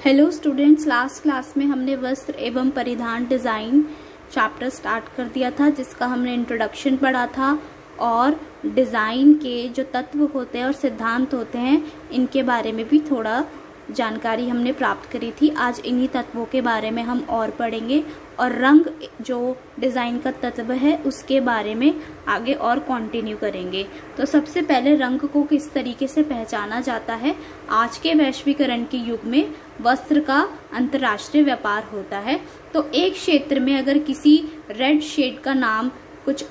Hello students, last class में हमने वस्त्र एवं परिधान डिज़ाइन चैप्टर स्टार्ट कर दिया था, जिसका हमने इंट्रोडक्शन पढ़ा था और डिज़ाइन के जो तत्व होते हैं और सिद्धांत होते हैं इनके बारे में भी थोड़ा जानकारी हमने प्राप्त करी थी। आज इन्हीं तत्वों के बारे में हम और पढ़ेंगे और रंग जो डिज़ाइन का तत्व है उसके बारे में आगे और कंटिन्यू करेंगे। तो सबसे पहले रंग को किस तरीके से पहचाना जाता है। आज के वैश्वीकरण के युग में वस्त्र का अंतर्राष्ट्रीय व्यापार होता है, तो एक क्षेत्र में अगर किसी रेड शेड का नाम कुछ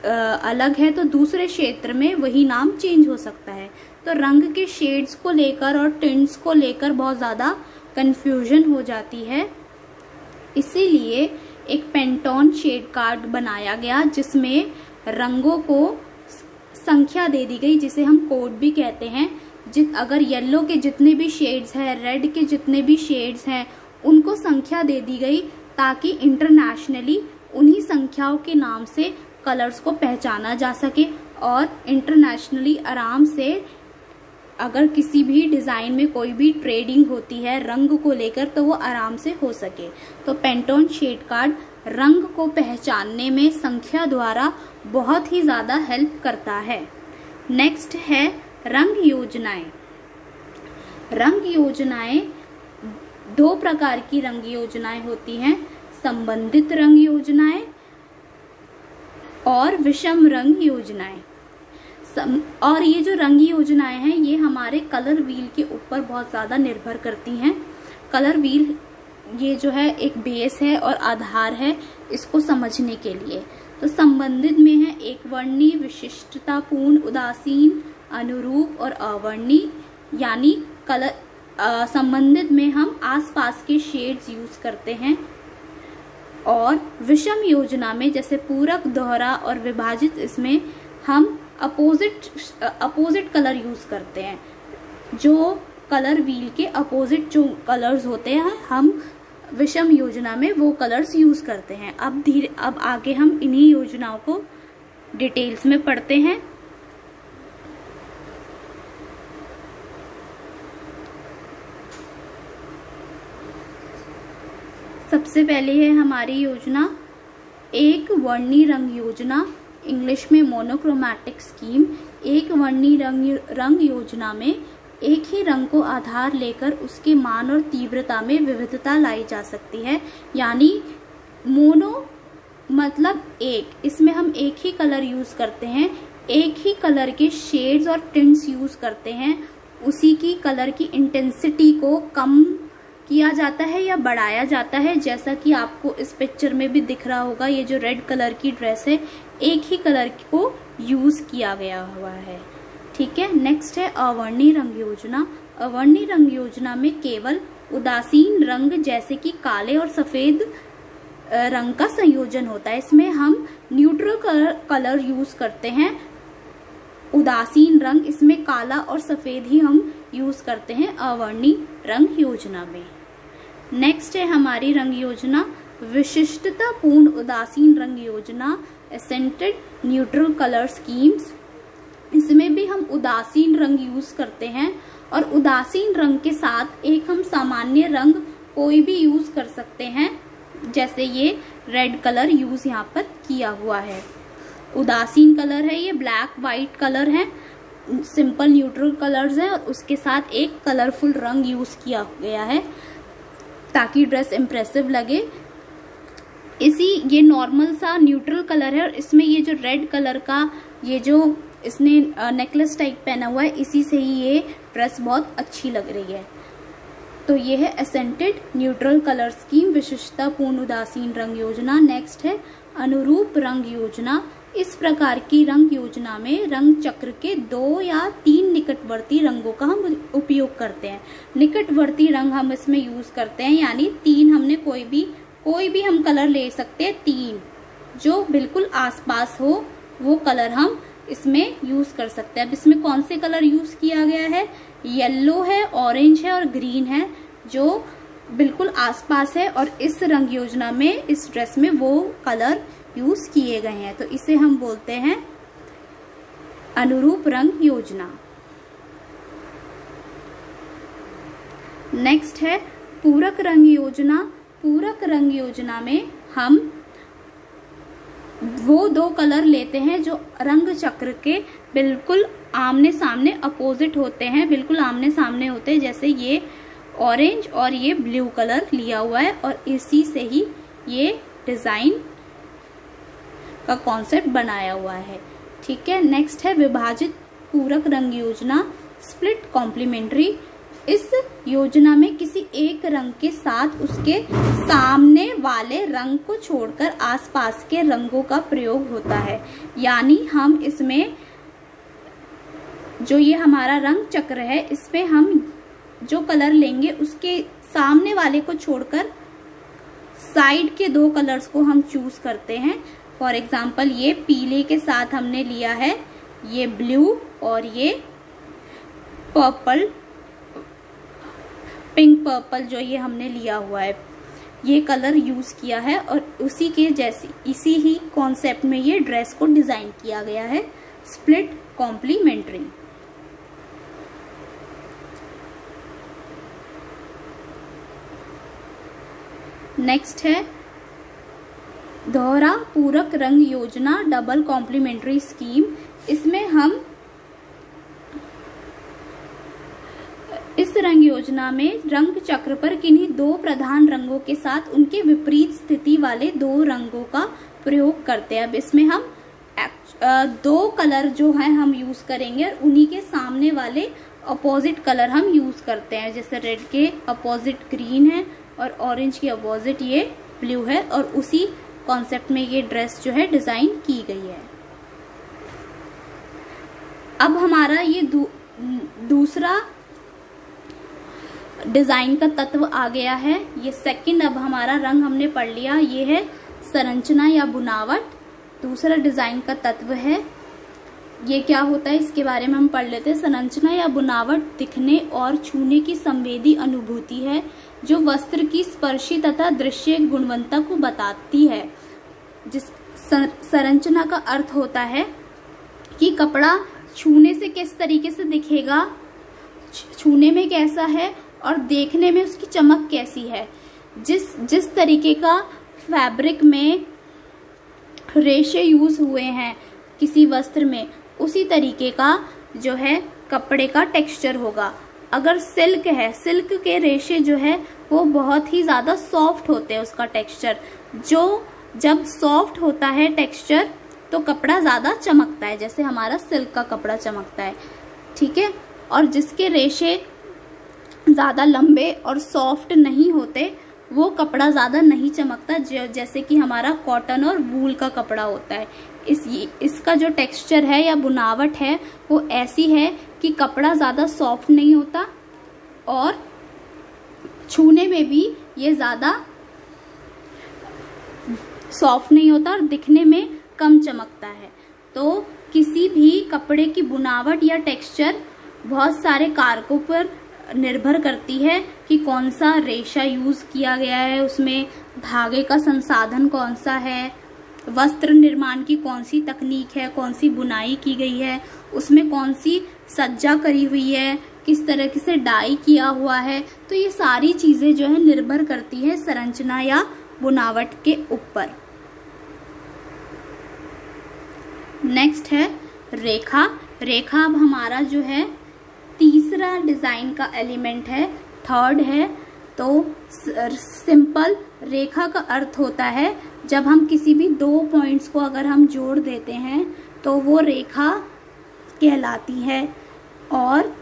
अलग है तो दूसरे क्षेत्र में वही नाम चेंज हो सकता है। तो रंग के शेड्स को लेकर और टिंट्स को लेकर बहुत ज़्यादा कंफ्यूजन हो जाती है, इसीलिए एक पेंटोन शेड कार्ड बनाया गया जिसमें रंगों को संख्या दे दी गई, जिसे हम कोड भी कहते हैं। अगर येलो के जितने भी शेड्स हैं, रेड के जितने भी शेड्स हैं, उनको संख्या दे दी गई ताकि इंटरनेशनली उन्हीं संख्याओं के नाम से कलर्स को पहचाना जा सके और इंटरनेशनली आराम से अगर किसी भी डिज़ाइन में कोई भी ट्रेडिंग होती है रंग को लेकर तो वो आराम से हो सके। तो पेंटोन शेड कार्ड रंग को पहचानने में संख्या द्वारा बहुत ही ज़्यादा हेल्प करता है। नेक्स्ट है रंग योजनाएं। रंग योजनाएं दो प्रकार की रंग योजनाएं होती हैं, संबंधित रंग योजनाएं और विषम रंग योजनाएं। और ये जो रंग योजनाएं हैं ये हमारे कलर व्हील के ऊपर बहुत ज़्यादा निर्भर करती हैं। कलर व्हील ये जो है एक बेस है और आधार है इसको समझने के लिए। तो संबंधित में है एक वर्णी, विशिष्टतापूर्ण, उदासीन, अनुरूप और अवर्णी। यानी कलर संबंधित में हम आसपास के शेड्स यूज करते हैं और विषम योजना में जैसे पूरक, दोहरा और विभाजित, इसमें हम अपोजिट कलर यूज करते हैं। जो कलर व्हील के अपोजिट जो कलर्स होते हैं हम विषम योजना में वो कलर्स यूज करते हैं। अब आगे हम इन्हीं योजनाओं को डिटेल्स में पढ़ते हैं। सबसे पहले है हमारी योजना एक वर्णी रंग योजना, इंग्लिश में मोनोक्रोमैटिक स्कीम। एक वर्णी रंग योजना में एक ही रंग को आधार लेकर उसके मान और तीव्रता में विविधता लाई जा सकती है। यानी मोनो मतलब एक, इसमें हम एक ही कलर यूज करते हैं, एक ही कलर के शेड्स और टिंट्स यूज करते हैं। उसी की कलर की इंटेंसिटी को कम किया जाता है या बढ़ाया जाता है, जैसा कि आपको इस पिक्चर में भी दिख रहा होगा। ये जो रेड कलर की ड्रेस है एक ही कलर को यूज किया गया हुआ है, ठीक है। नेक्स्ट है अवर्णी रंग योजना। अवर्णी रंग योजना में केवल उदासीन रंग जैसे कि काले और सफेद रंग का संयोजन होता है। इसमें हम न्यूट्रल कलर यूज करते हैं। उदासीन रंग इसमें काला और सफेद ही हम यूज करते हैं अवर्णी रंग योजना में। नेक्स्ट है हमारी रंग योजना विशिष्टतापूर्ण उदासीन रंग योजना, एसेंटेड न्यूट्रल कलर स्कीम्स। इसमें भी हम उदासीन रंग यूज करते हैं और उदासीन रंग के साथ एक हम सामान्य रंग कोई भी यूज कर सकते हैं, जैसे ये रेड कलर यूज यहाँ पर किया हुआ है। उदासीन कलर है, ये ब्लैक व्हाइट कलर है, सिंपल न्यूट्रल कलर्स हैं और उसके साथ एक कलरफुल रंग यूज किया गया है ताकि ड्रेस इम्प्रेसिव लगे। ये नॉर्मल सा न्यूट्रल कलर है और इसमें ये जो रेड कलर का ये जो इसने नेकलेस टाइप पहना हुआ है, इसी से ही ये ड्रेस बहुत अच्छी लग रही है। तो ये है एसेंटेड न्यूट्रल कलर स्कीम, विशिष्टतापूर्ण उदासीन रंग योजना। नेक्स्ट है अनुरूप रंग योजना। इस प्रकार की रंग योजना में रंग चक्र के 2 या 3 निकटवर्ती रंगों का हम उपयोग करते हैं। निकटवर्ती रंग हम इसमें यूज करते हैं, यानी 3 हमने कोई भी हम कलर ले सकते हैं। 3 जो बिल्कुल आसपास हो वो कलर हम इसमें यूज कर सकते हैं। अब इसमें कौन से कलर यूज किया गया है, येलो है, ऑरेंज है और ग्रीन है जो बिल्कुल आसपास है और इस रंग योजना में इस ड्रेस में वो कलर यूज किए गए हैं, तो इसे हम बोलते हैं अनुरूप रंग योजना। नेक्स्ट है पूरक रंग योजना। पूरक रंग योजना में हम वो दो कलर लेते हैं जो रंग चक्र के बिल्कुल आमने सामने अपोजिट होते हैं, बिल्कुल आमने सामने होते हैं। जैसे ये ऑरेंज और ये ब्लू कलर लिया हुआ है और इसी से ही ये डिजाइन का कॉन्सेप्ट बनाया हुआ है। ठीक है, नेक्स्ट है विभाजित पूरक रंग योजना, स्प्लिट कॉम्प्लीमेंट्री। इस योजना में किसी एक रंग के साथ उसके सामने वाले रंग को छोड़कर आसपास के रंगों का प्रयोग होता है। यानी हम इसमें जो ये हमारा रंग चक्र है, इसमें हम जो कलर लेंगे उसके सामने वाले को छोड़कर साइड के दो कलर्स को हम चूज करते हैं। फॉर एग्जाम्पल ये पीले के साथ हमने लिया है ये ब्लू और ये पर्पल, पिंक पर्पल जो ये हमने लिया हुआ है, ये कलर यूज किया है और उसी के जैसी इसी ही कॉन्सेप्ट में ये ड्रेस को डिजाइन किया गया है, स्प्लिट कॉम्प्लीमेंट्री। नेक्स्ट है दोहरा पूरक रंग योजना, डबल कॉम्प्लीमेंट्री स्कीम। इसमें हम इस रंग योजना में रंग चक्र पर किन्हीं दो प्रधान रंगों के साथ उनके विपरीत स्थिति वाले दो रंगों का प्रयोग करते हैं। अब इसमें हम दो कलर जो है हम यूज करेंगे और उन्हीं के सामने वाले अपोजिट कलर हम यूज करते हैं। जैसे रेड के अपोजिट ग्रीन है और ऑरेंज के अपोजिट ये ब्लू है और उसी कॉन्सेप्ट में ये ड्रेस जो है डिजाइन की गई है। अब हमारा ये दूसरा डिजाइन का तत्व आ गया है। ये सेकंड अब हमारा रंग हमने पढ़ लिया, ये है संरचना या बुनावट। दूसरा डिजाइन का तत्व है, ये क्या होता है इसके बारे में हम पढ़ लेते हैं। संरचना या बुनावट दिखने और छूने की संवेदी अनुभूति है जो वस्त्र की स्पर्शी तथा दृश्य गुणवत्ता को बताती है। जिस संरचना का अर्थ होता है कि कपड़ा छूने से किस तरीके से दिखेगा, छूने में कैसा है और देखने में उसकी चमक कैसी है। जिस तरीके का फैब्रिक में रेशे यूज हुए हैं किसी वस्त्र में, उसी तरीके का जो है कपड़े का टेक्सचर होगा। अगर सिल्क है, सिल्क के रेशे जो है वो बहुत ही ज्यादा सॉफ्ट होते हैं, उसका टेक्सचर जो जब सॉफ्ट होता है टेक्सचर तो कपड़ा ज्यादा चमकता है, जैसे हमारा सिल्क का कपड़ा चमकता है। ठीक है, और जिसके रेशे ज्यादा लंबे और सॉफ्ट नहीं होते वो कपड़ा ज्यादा नहीं चमकता, जैसे कि हमारा कॉटन और वूल का कपड़ा होता है। इसका जो टेक्सचर है या बुनावट है वो ऐसी है कि कपड़ा ज्यादा सॉफ्ट नहीं होता और छूने में भी ये ज्यादा सॉफ्ट नहीं होता और दिखने में कम चमकता है। तो किसी भी कपड़े की बुनावट या टेक्सचर बहुत सारे कारकों पर निर्भर करती है कि कौन सा रेशा यूज किया गया है, उसमें धागे का संसाधन कौन सा है, वस्त्र निर्माण की कौन सी तकनीक है, कौन सी बुनाई की गई है, उसमें कौन सी सज्जा करी हुई है, किस तरह से डाई किया हुआ है। तो ये सारी चीजें जो है निर्भर करती है संरचना या बुनावट के ऊपर। नेक्स्ट है रेखा। रेखा अब हमारा जो है तीसरा डिजाइन का एलिमेंट है, थर्ड है। तो सिंपल रेखा का अर्थ होता है जब हम किसी भी दो पॉइंट्स को अगर हम जोड़ देते हैं तो वो रेखा कहलाती है। और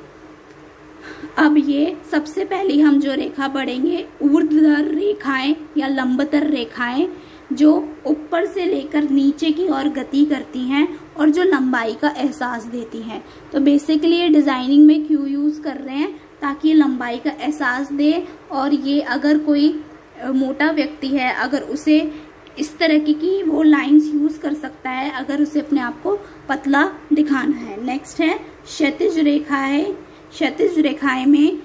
अब ये सबसे पहले हम जो रेखा पढ़ेंगे ऊर्ध्वाधर रेखाएं या लंबतर रेखाएं जो ऊपर से लेकर नीचे की ओर गति करती हैं और जो लंबाई का एहसास देती हैं। तो बेसिकली ये डिजाइनिंग में क्यों यूज कर रहे हैं, ताकि ये लंबाई का एहसास दे। और ये अगर कोई मोटा व्यक्ति है, अगर उसे इस तरह की वो लाइंस यूज कर सकता है अगर उसे अपने आप को पतला दिखाना है। नेक्स्ट है क्षैतिज रेखाएं। क्षैतिज रेखाएं में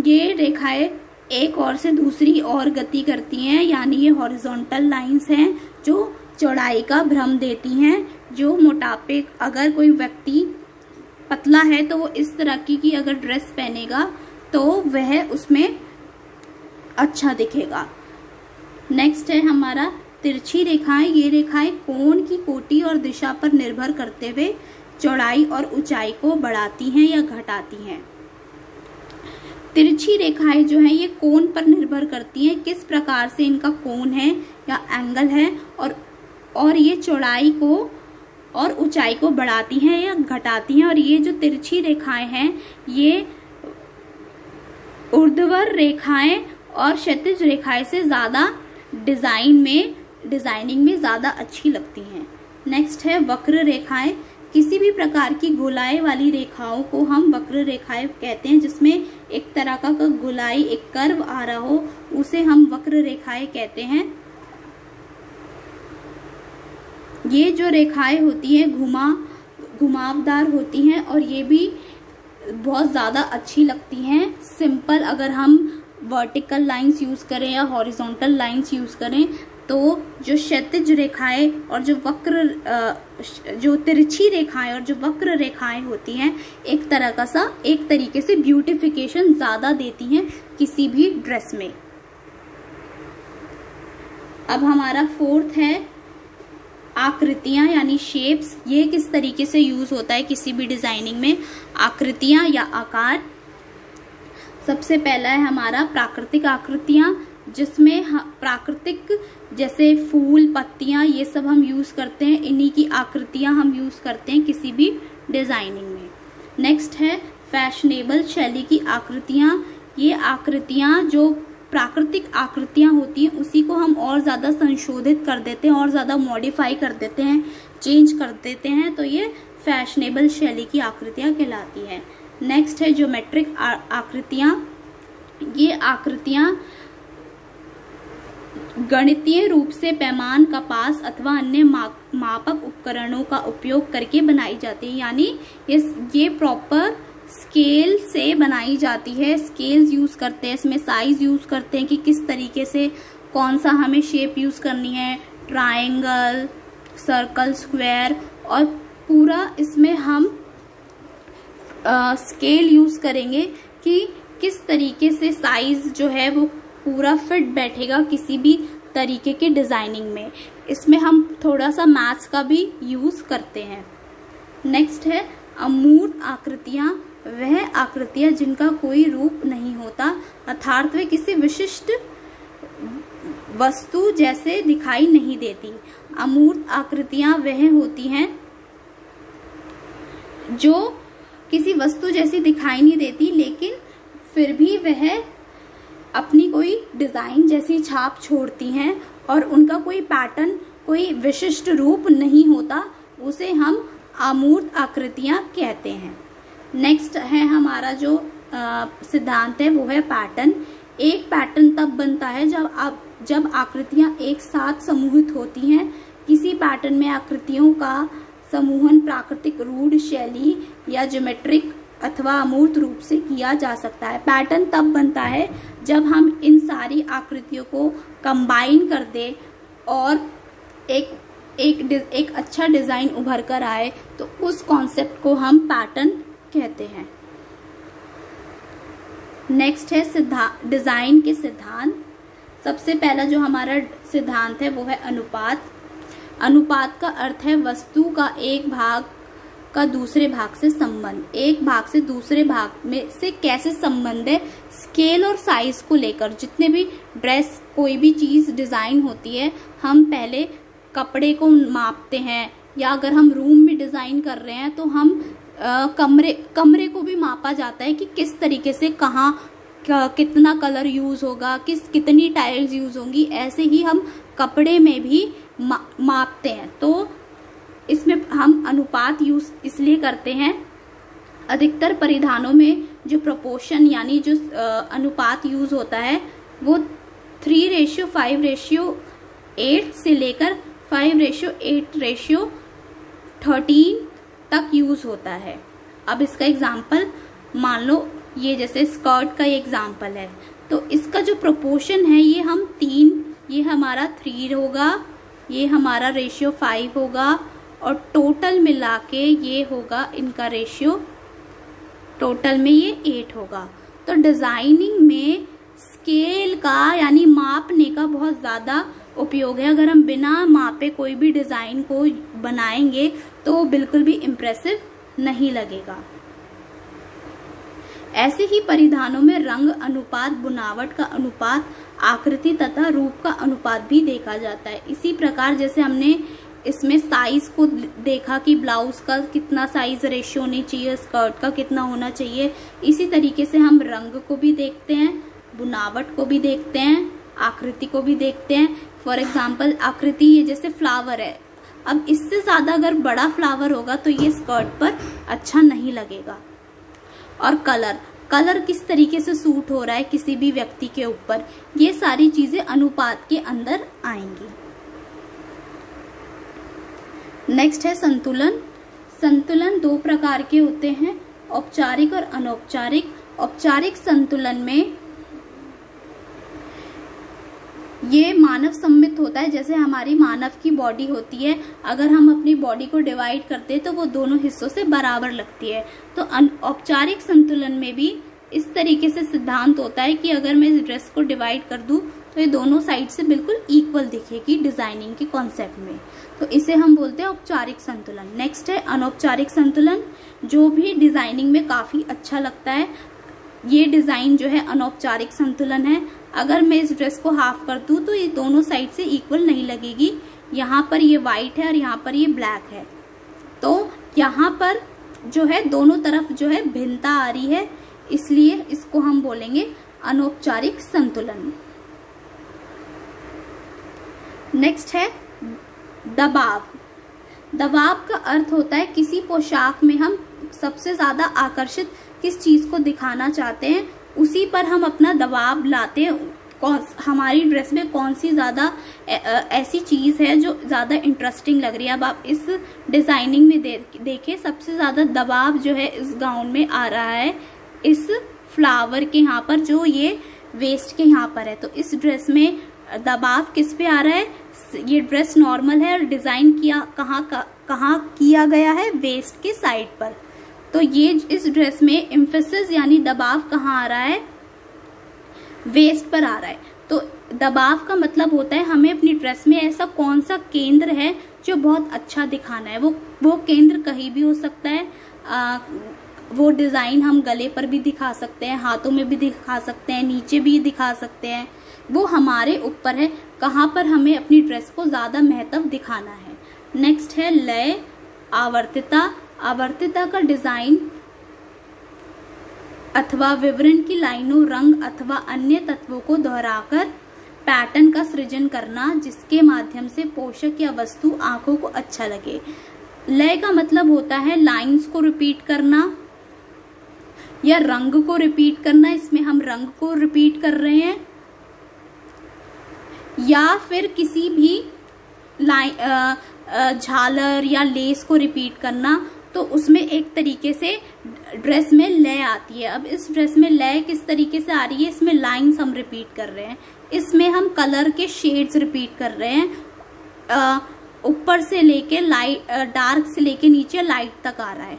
ये रेखाएं एक ओर से दूसरी ओर गति करती हैं, यानी ये हॉरिजॉन्टल लाइंस हैं जो चौड़ाई का भ्रम देती हैं। जो मोटापे, अगर कोई व्यक्ति पतला है तो वो इस तरह की अगर ड्रेस पहनेगा तो वह उसमें अच्छा दिखेगा। नेक्स्ट है हमारा तिरछी रेखाएं। ये रेखाएं कोण की कोटि और दिशा पर निर्भर करते हुए चौड़ाई और ऊंचाई को बढ़ाती हैं या घटाती हैं। तिरछी रेखाएं जो हैं ये कोण पर निर्भर करती हैं, किस प्रकार से इनका कोण है या एंगल है, और ये चौड़ाई को और ऊंचाई को बढ़ाती हैं या घटाती हैं। और ये जो तिरछी रेखाएं हैं ये ऊर्ध्वाधर रेखाएं और क्षैतिज रेखाएं से ज्यादा डिजाइनिंग में ज्यादा अच्छी लगती हैं। नेक्स्ट है वक्र रेखाएं। किसी भी प्रकार की गोलाई वाली रेखाओं को हम वक्र रेखाएं कहते हैं, जिसमें एक तरह का गोलाई, एक कर्व आ रहा हो, उसे हम वक्र रेखाएं कहते हैं। ये जो रेखाएं होती हैं घुमावदार होती हैं और ये भी बहुत ज़्यादा अच्छी लगती हैं। सिंपल अगर हम वर्टिकल लाइंस यूज़ करें या हॉरिजॉन्टल लाइंस यूज़ करें तो जो क्षैतिज रेखाएं और जो तिरछी रेखाएं और जो वक्र रेखाएं होती हैं एक तरीके से ब्यूटिफिकेशन ज़्यादा देती हैं किसी भी ड्रेस में। अब हमारा फोर्थ है आकृतियां यानी शेप्स। ये किस तरीके से यूज होता है किसी भी डिजाइनिंग में, आकृतियां या आकार। सबसे पहला है हमारा प्राकृतिक आकृतियां, जिसमें प्राकृतिक जैसे फूल, पत्तियां, ये सब हम यूज करते हैं। इन्हीं की आकृतियां हम यूज करते हैं किसी भी डिजाइनिंग में। नेक्स्ट है फैशनेबल शैली की आकृतियां। ये आकृतियां जो प्राकृतिक आकृतियां होती हैं उसी को हम और ज़्यादा संशोधित कर देते हैं और ज़्यादा मॉडिफाई कर देते हैं, चेंज कर देते हैं, तो ये फैशनेबल शैली की आकृतियां कहलाती है। नेक्स्ट है ज्योमेट्रिक आकृतियां। ये आकृतियां गणितीय रूप से पैमाना, कपास अथवा अन्य मापक उपकरणों का उपयोग करके बनाई जाती है, यानी ये प्रॉपर स्केल से बनाई जाती है। स्केल्स यूज करते हैं, इसमें साइज यूज करते हैं कि किस तरीके से कौन सा हमें शेप यूज करनी है, ट्रायंगल, सर्कल, स्क्वायर, और पूरा इसमें हम स्केल यूज करेंगे कि किस तरीके से साइज जो है वो पूरा फिट बैठेगा किसी भी तरीके के डिजाइनिंग में। इसमें हम थोड़ा सा मैथ्स का भी यूज करते हैं। नेक्स्ट है अमूर्त आकृतियां। वह आकृतियां जिनका कोई रूप नहीं होता, अर्थात वे किसी विशिष्ट वस्तु जैसे दिखाई नहीं देती। अमूर्त आकृतियां वह होती हैं जो किसी वस्तु जैसी दिखाई नहीं देती, लेकिन फिर भी वह अपनी कोई डिजाइन जैसी छाप छोड़ती हैं और उनका कोई पैटर्न, कोई विशिष्ट रूप नहीं होता, उसे हम अमूर्त आकृतियां कहते हैं। नेक्स्ट है हमारा जो सिद्धांत है वो है पैटर्न। एक पैटर्न तब बनता है जब आकृतियां एक साथ समूहित होती हैं। किसी पैटर्न में आकृतियों का समूहन प्राकृतिक, रूढ़ शैली या ज्योमेट्रिक अथवा अमूर्त रूप से किया जा सकता है। पैटर्न तब बनता है जब हम इन सारी आकृतियों को कंबाइन कर दें और एक अच्छा डिजाइन उभर कर आए, तो उस कॉन्सेप्ट को हम पैटर्न कहते हैं। नेक्स्ट है डिजाइन के सिद्धांत। सबसे पहला जो हमारा सिद्धांत है वो है अनुपात। अनुपात का अर्थ है वस्तु का एक भाग का दूसरे भाग से संबंध। एक भाग से दूसरे भाग में से कैसे संबंध है, स्केल और साइज को लेकर। जितने भी ड्रेस, कोई भी चीज डिजाइन होती है, हम पहले कपड़े को मापते हैं, या अगर हम रूम में डिजाइन कर रहे हैं तो हम कमरे को भी मापा जाता है कि किस तरीके से कहाँ कितना कलर यूज होगा, कितनी टाइल्स यूज होंगी। ऐसे ही हम कपड़े में भी मापते हैं। तो इसमें हम अनुपात यूज इसलिए करते हैं, अधिकतर परिधानों में जो प्रोपोर्शन यानी जो अनुपात यूज होता है वो 3:5:8 से लेकर 5:8:13 तक यूज होता है। अब इसका एग्जाम्पल मान लो, ये जैसे स्कर्ट का ये एग्जाम्पल है, तो इसका जो प्रोपोर्शन है ये हम 3, ये हमारा 3 होगा, ये हमारा रेशियो 5 होगा, और टोटल मिला के ये होगा इनका रेशियो, टोटल में ये 8 होगा। तो डिजाइनिंग में स्केल का यानी मापने का बहुत ज्यादा उपयोग है। अगर हम बिना मापे कोई भी डिजाइन को बनाएंगे तो बिल्कुल भी इम्प्रेसिव नहीं लगेगा। ऐसे ही परिधानों में रंग अनुपात, बुनावट का अनुपात, आकृति तथा रूप का अनुपात भी देखा जाता है। इसी प्रकार जैसे हमने इसमें साइज को देखा कि ब्लाउज का कितना साइज रेशियो होनी चाहिए, स्कर्ट का कितना होना चाहिए, इसी तरीके से हम रंग को भी देखते हैं, बुनावट को भी देखते हैं, आकृति को भी देखते हैं। फॉर एग्जाम्पल आकृति, ये जैसे फ्लावर है, अब इससे ज्यादा अगर बड़ा फ्लावर होगा तो ये स्कर्ट पर अच्छा नहीं लगेगा। और कलर किस तरीके से सूट हो रहा है किसी भी व्यक्ति के ऊपर, ये सारी चीजें अनुपात के अंदर आएंगी। नेक्स्ट है संतुलन। संतुलन दो प्रकार के होते हैं, औपचारिक और अनौपचारिक। औपचारिक संतुलन में ये मानव सम्मित होता है। जैसे हमारी मानव की बॉडी होती है, अगर हम अपनी बॉडी को डिवाइड करते हैं तो वो दोनों हिस्सों से बराबर लगती है। तो औपचारिक संतुलन में भी इस तरीके से सिद्धांत होता है कि अगर मैं इस ड्रेस को डिवाइड कर दूं तो ये दोनों साइड से बिल्कुल इक्वल दिखेगी डिजाइनिंग के कॉन्सेप्ट में, तो इसे हम बोलते हैं औपचारिक संतुलन। नेक्स्ट है अनौपचारिक संतुलन, जो भी डिजाइनिंग में काफी अच्छा लगता है। ये डिजाइन जो है अनौपचारिक संतुलन है। अगर मैं इस ड्रेस को हाफ कर दूं तो ये दोनों साइड से इक्वल नहीं लगेगी। यहाँ पर ये व्हाइट है और यहाँ पर ये ब्लैक है, तो यहाँ पर जो है दोनों तरफ जो है भिन्नता आ रही है, इसलिए इसको हम बोलेंगे अनौपचारिक संतुलन। नेक्स्ट है दबाव। दबाव का अर्थ होता है किसी पोशाक में हम सबसे ज्यादा आकर्षित किस चीज को दिखाना चाहते हैं उसी पर हम अपना दबाव लाते हैं। हमारी ड्रेस में कौन सी ज्यादा ऐसी चीज है जो ज्यादा इंटरेस्टिंग लग रही है। अब आप इस डिजाइनिंग में देखिए, सबसे ज्यादा दबाव जो है इस गाउन में आ रहा है इस फ्लावर के यहाँ पर, जो ये वेस्ट के यहाँ पर है। तो इस ड्रेस में दबाव किस पे आ रहा है? ये ड्रेस नॉर्मल है और डिजाइन कहाँ किया गया है? वेस्ट के साइड पर। तो ये इस ड्रेस में एम्फेसिस यानी दबाव कहाँ आ रहा है? वेस्ट पर आ रहा है। तो दबाव का मतलब होता है हमें अपनी ड्रेस में ऐसा कौन सा केंद्र है जो बहुत अच्छा दिखाना है। वो केंद्र कहीं भी हो सकता है। वो डिजाइन हम गले पर भी दिखा सकते हैं, हाथों में भी दिखा सकते हैं, नीचे भी दिखा सकते हैं। वो हमारे ऊपर है कहाँ पर हमें अपनी ड्रेस को ज्यादा महत्व दिखाना है। नेक्स्ट है लय, आवर्तिता। आवर्तिता का डिजाइन अथवा विवरण की लाइनों, रंग अथवा अन्य तत्वों को दोहराकर पैटर्न का सृजन करना जिसके माध्यम से पोषक या वस्तु आंखों को अच्छा लगे। लय का मतलब होता है लाइंस को रिपीट करना या रंग को रिपीट करना। इसमें हम रंग को रिपीट कर रहे हैं, या फिर किसी भी झालर या लेस को रिपीट करना, तो उसमें एक तरीके से ड्रेस में लय आती है। अब इस ड्रेस में लय किस तरीके से आ रही है? इसमें लाइंस हम रिपीट कर रहे हैं, इसमें हम कलर के शेड्स रिपीट कर रहे हैं। ऊपर से लेके लाइट, डार्क से लेके नीचे लाइट तक आ रहा है।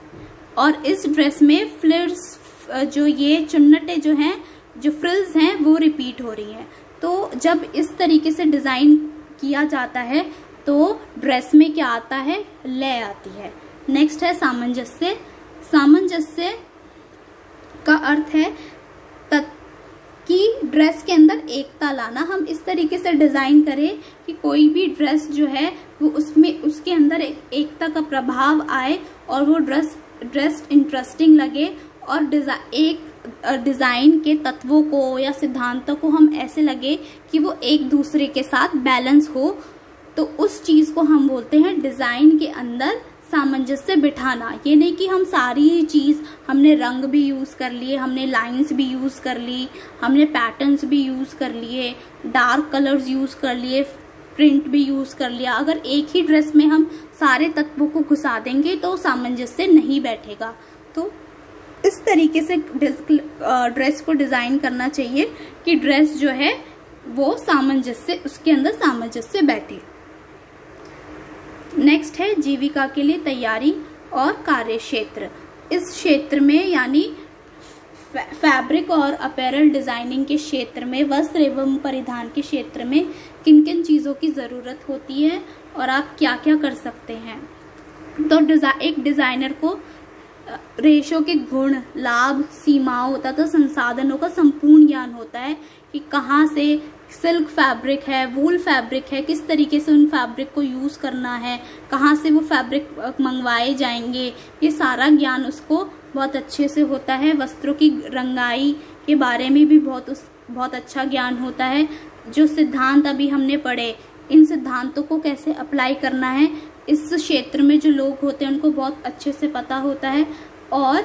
और इस ड्रेस में फ्लिर्स, जो ये चुन्नटें जो हैं, जो फ्रिल्स हैं, वो रिपीट हो रही हैं। तो जब इस तरीके से डिजाइन किया जाता है तो ड्रेस में क्या आता है? लय आती है। नेक्स्ट है सामंजस्य। सामंजस्य का अर्थ है कि ड्रेस के अंदर एकता लाना। हम इस तरीके से डिजाइन करें कि कोई भी ड्रेस जो है वो उसके अंदर एकता का प्रभाव आए और वो ड्रेस इंटरेस्टिंग लगे, और डिजाइन के तत्वों को या सिद्धांतों को हम ऐसे लगे कि वो एक दूसरे के साथ बैलेंस हो। तो उस चीज को हम बोलते हैं डिजाइन के अंदर सामंजस्य बिठाना। ये नहीं कि हम सारी चीज, हमने रंग भी यूज कर लिए, हमने लाइंस भी यूज कर ली, हमने पैटर्न्स भी यूज कर लिए, डार्क कलर्स यूज कर लिए, प्रिंट भी यूज कर लिया। अगर एक ही ड्रेस में हम सारे तत्वों को घुसा देंगे तो सामंजस्य नहीं बैठेगा। तो इस तरीके से ड्रेस को डिजाइन करना चाहिए कि ड्रेस जो है वो सामंजस्य, उसके अंदर सामंजस्य बैठे। नेक्स्ट है जीविका के लिए तैयारी और कार्य क्षेत्र। इस क्षेत्र में यानी फैब्रिक और अपैरल डिजाइनिंग के क्षेत्र में, वस्त्र एवं परिधान के क्षेत्र में किन किन चीज़ों की ज़रूरत होती है और आप क्या क्या कर सकते हैं। तो एक डिज़ाइनर को रेशों के गुण, लाभ, सीमाओं तथा संसाधनों का संपूर्ण ज्ञान होता है कि कहाँ से सिल्क फैब्रिक है, वूल फैब्रिक है, किस तरीके से उन फैब्रिक को यूज़ करना है, कहाँ से वो फैब्रिक मंगवाए जाएंगे, ये सारा ज्ञान उसको बहुत अच्छे से होता है। वस्त्रों की रंगाई के बारे में भी बहुत अच्छा ज्ञान होता है। जो सिद्धांत अभी हमने पढ़े, इन सिद्धांतों को कैसे अप्लाई करना है, इस क्षेत्र में जो लोग होते हैं उनको बहुत अच्छे से पता होता है। और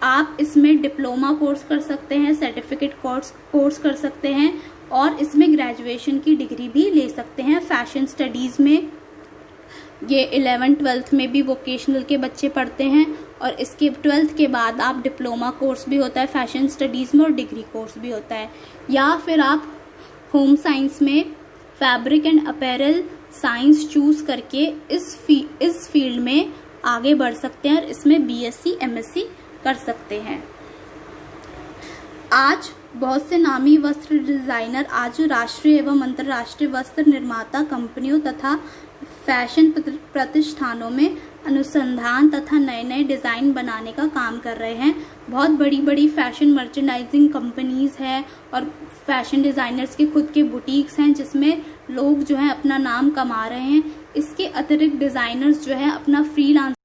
आप इसमें डिप्लोमा कोर्स कर सकते हैं, सर्टिफिकेट कोर्स कर सकते हैं और इसमें ग्रेजुएशन की डिग्री भी ले सकते हैं। फैशन स्टडीज़ में ये 11th-12th में भी वोकेशनल के बच्चे पढ़ते हैं और इसके 12th के बाद आप डिप्लोमा कोर्स भी होता है फैशन स्टडीज़ में और डिग्री कोर्स भी होता है। या फिर आप होम साइंस में fabric and apparel science choose करके इस फील्ड में आगे बढ़ सकते हैं और इसमें BSc MSc कर सकते हैं। आज बहुत से नामी वस्त्र डिजाइनर आज राष्ट्रीय एवं अंतर्राष्ट्रीय वस्त्र निर्माता कंपनियों तथा फैशन प्रतिष्ठानों में अनुसंधान तथा नए नए डिज़ाइन बनाने का काम कर रहे हैं। बहुत बड़ी बड़ी फैशन मर्चेंडाइजिंग कंपनीज है और फैशन डिज़ाइनर्स के खुद के बुटीक्स हैं जिसमें लोग जो है अपना नाम कमा रहे हैं। इसके अतिरिक्त डिज़ाइनर्स जो है अपना फ्रीलांस